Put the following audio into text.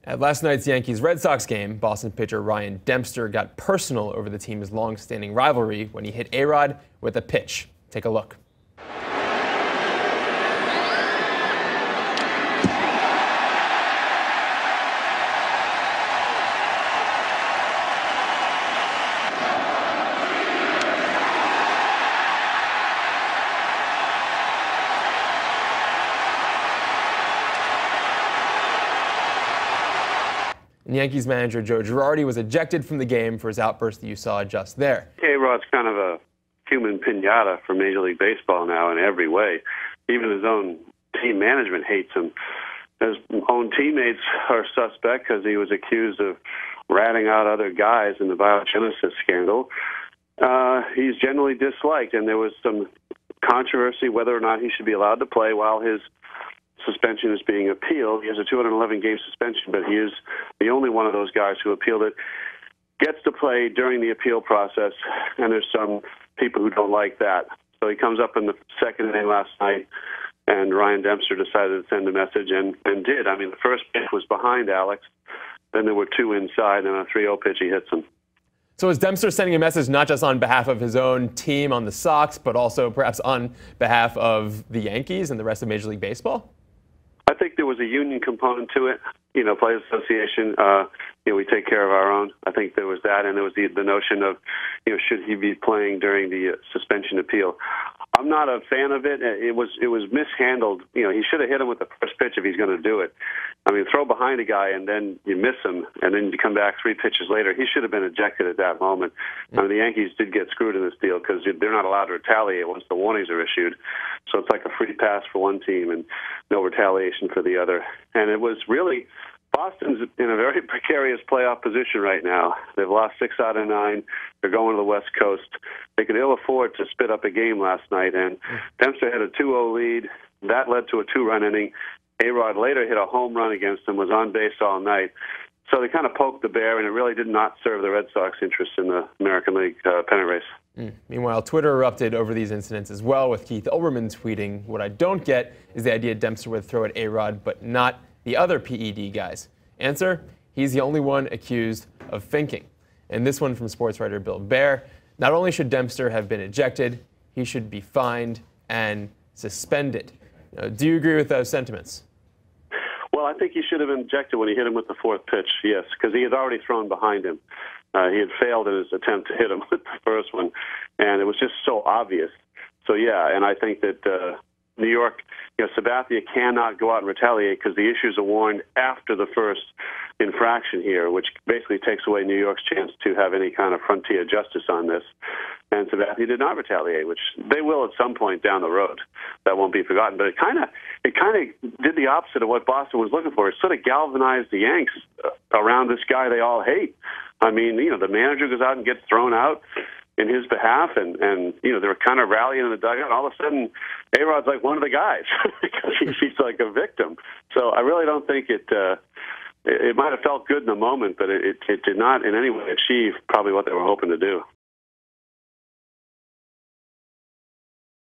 At last night's Yankees-Red Sox game, Boston pitcher Ryan Dempster got personal over the team's long-standing rivalry when he hit A-Rod with a pitch. Take a look. And Yankees manager Joe Girardi was ejected from the game for his outburst that you saw just there. A-Rod's kind of a human piñata for Major League Baseball now in every way. Even his own team management hates him. His own teammates are suspect because he was accused of ratting out other guys in the biogenesis scandal. He's generally disliked, and there was some controversy whether or not he should be allowed to play while his suspension is being appealed. He has a 211-game suspension, but he is the only one of those guys who appealed it, gets to play during the appeal process, and there's some people who don't like that. So he comes up in the second inning last night, and Ryan Dempster decided to send a message and did. I mean, the first pitch was behind Alex, then there were two inside, and a 3-0 pitch he hits him. So is Dempster sending a message not just on behalf of his own team on the Sox, but also perhaps on behalf of the Yankees and the rest of Major League Baseball? I think there was a union component to it. Players Association, we take care of our own. I think there was that, and there was the notion of, should he be playing during the suspension appeal. I'm not a fan of it. It was mishandled. He should have hit him with the first pitch if he's going to do it. I mean, throw behind a guy and then you miss him, and then you come back 3 pitches later. He should have been ejected at that moment. I mean, the Yankees did get screwed in this deal because they're not allowed to retaliate once the warnings are issued. So it's like a free pass for one team and no retaliation for the other. And it was really, Boston's in a very precarious playoff position right now. They've lost 6 out of 9. They're going to the West Coast. They could ill afford to spit up a game last night, and Dempster had a 2-0 lead. That led to a 2-run inning. A-Rod later hit a home run against him, was on base all night. So they kind of poked the bear, and it really did not serve the Red Sox interest in the American League pennant race. Meanwhile, Twitter erupted over these incidents as well, with Keith Olbermann tweeting, "What I don't get is the idea Dempster would throw at A-Rod, but not the other PED guys." Answer: he's the only one accused of finking. And this one from sports writer Bill Baer: not only should Dempster have been ejected, he should be fined and suspended. Do you agree with those sentiments? Well, I think he should have been ejected when he hit him with the 4th pitch, yes, because he had already thrown behind him. He had failed in his attempt to hit him with the first one, and it was just so obvious. So, yeah, and I think that New York, Sabathia cannot go out and retaliate because the issues are warned after the first infraction here, which basically takes away New York's chance to have any kind of frontier justice on this. And Sabathia did not retaliate, which they will at some point down the road. That won't be forgotten. But it kind of did the opposite of what Boston was looking for. It sort of galvanized the Yanks around this guy they all hate. I mean, the manager goes out and gets thrown out in his behalf, and they were kind of rallying in the dugout. All of a sudden, A-Rod's like one of the guys because he's like a victim. So I really don't think it might have felt good in the moment, but it did not in any way achieve probably what they were hoping to do.